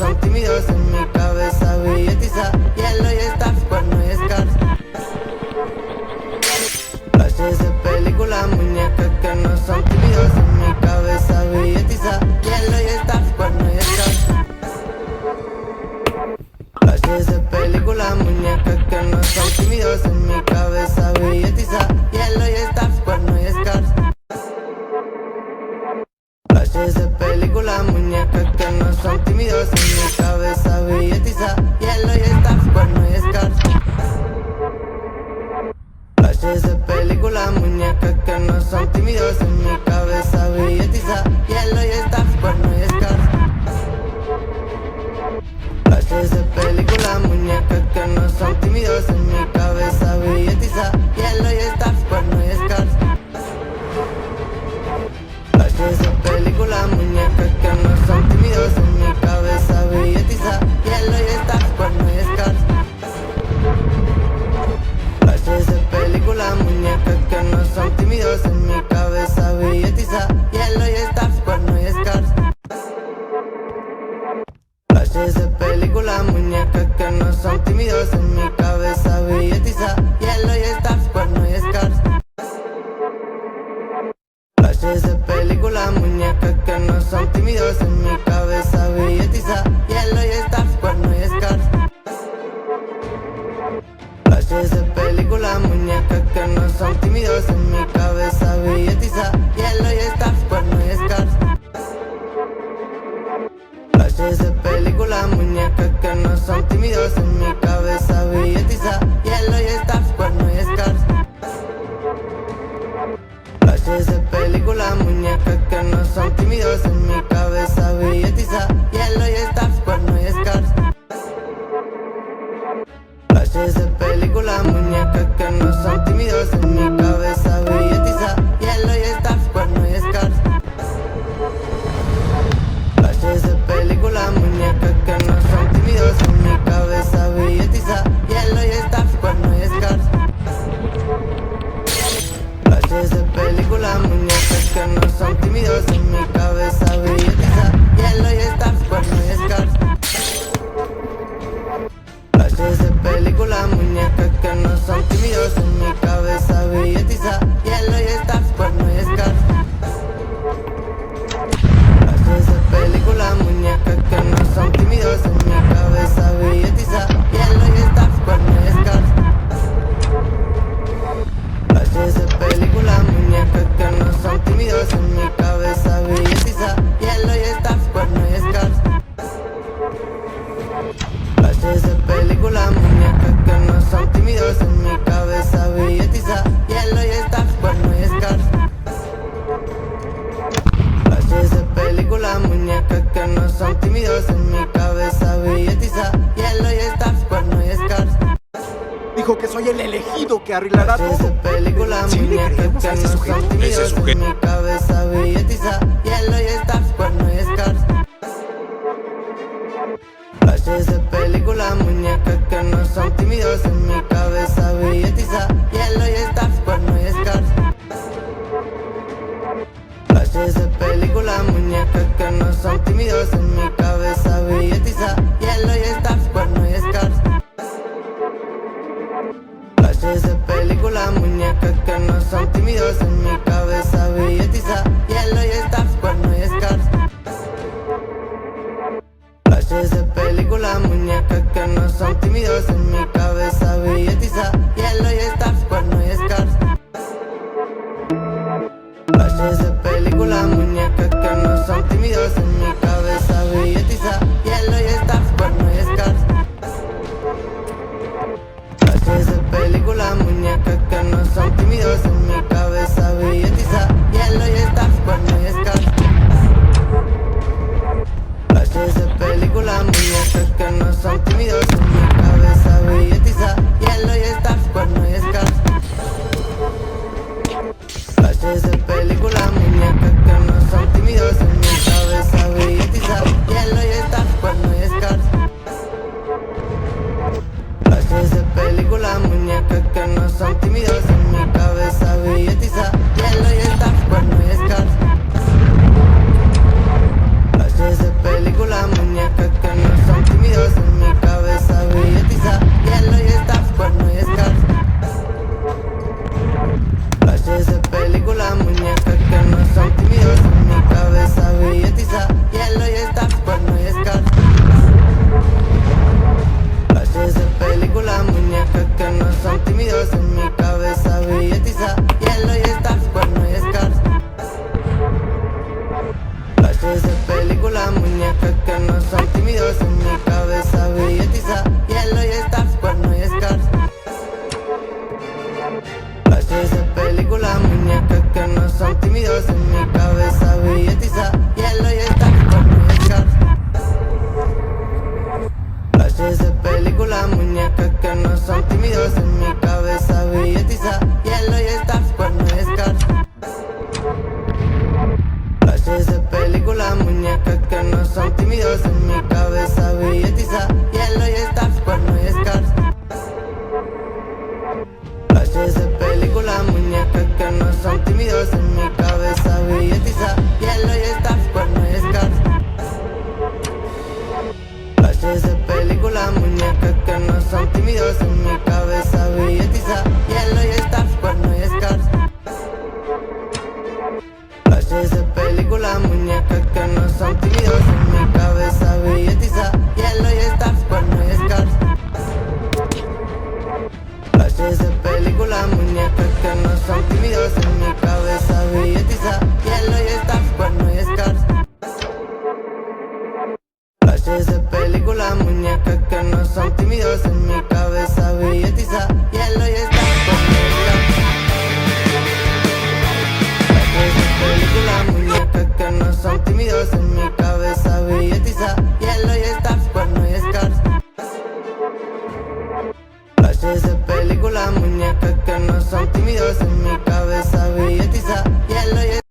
son tímidos. En mi cabeza billetiza, hielo y stars, cuerno y scars. Flashes de película, muñecas que no son tímidos. En mi cabeza billetiza, hielo y stars, cuerno y scars. Flashes de película, muñecas que no son tímidos. En mi cabeza billetiza, hielo y stars, cuerno y scars. Flashes de película, muñecas que no son tímidos. En mi cabeza billetiza, hielo y stars, cuerno y scars. Flashes de película, muñecas que no son tímidos. En mi cabeza billetiza, hielo y stars, cuerno y scars. Flashes de película, muñecas que no son tímidos. En mi cabeza billetiza, hielo y stars, cuerno y scars. Flashes de película, muñecas que no son tímidos. En mi cabeza billetiza, hielo y stars, cuerno y scars. Flashes de película, muñecas que no son tímidos. En mi cabeza billetiza, hielo y stars, cuerno y scars. Flashes de película, muñecas que no son tímidos. En mi cabeza billetiza, hielo y stars, cuerno y scars. Flashes de película, muñecas que no son tímidos. En mi cabeza billetiza, hielo y stars, cuerno y scars. Flashes de película, muñecas que no son tímidos. En mi cabeza billetiza, hielo y stars, cuerno y scars. Flashes de película, muñecas que no son tímidos. En mi cabeza billetiza, hielo y stars, cuerno y scars. Flashes de película, muñecas que no son tímidos. En mi cabeza billetiza, hielo y stars, cuerno y scars. Flashes de película, muñecas que no son tímidos. En mi cabeza billetiza, hielo y stars, cuerno y scars. Flashes de película, muñecas que no son tímidos. En mi cabeza billetiza, hielo y stars, cuerno y scars. Flashes de película, muñecas que no son tímidos. En mi cabeza billetiza, hielo y stars, cuerno y scars. Flashes de película, muñecas que no son tímidos. En mi cabeza billetiza, hielo y stars, cuerno y scars. Flashes de película, muñecas que no son tímidos. En mi cabeza billetiza, hielo y stars, cuerno y scars. Flashes de película, muñecas que no son tímidos. En mi cabeza billetiza, hielo y stars, cuerno y scars. Flashes de película, muñecas que no son tímidos. En mi cabeza billetiza, hielo y stars, cuerno y scars. Flashes de película, muñecas que no son tímidos. En mi cabeza billetiza, hielo y stars, cuerno y scars. Dijo que soy el elegido que arreglará Flashes de todo. película, Sí, le muñecas creemos a que ese no sujeto. son tímidos. Ese sujeto. En mi cabeza billetiza, hielo y stars, cuerno y scars. Flashes de película, muñecas que no son tímidos. En mi cabeza billetiza, hielo y stars, cuerno y scars. Flashes de película, muñecas que no son tímidos. En mi cabeza billetiza, hielo y stars, cuerno y scars. Flashes de película, muñecas que no son tímidos. En mi cabeza billetiza, hielo y stars, cuerno y scars. Flashes de película, muñecas que no son tímidos. En mi cabeza billetiza, hielo y stars, cuerno y scars. Flashes de película, muñecas que no son tímidos. En mi cabeza billetiza, hielo y stars, cuerno y scars. Flashes de película, muñecas que no son tímidos. En mi cabeza billetiza, hielo y stars, cuerno y scars. Flashes de película, muñecas que no son tímidos.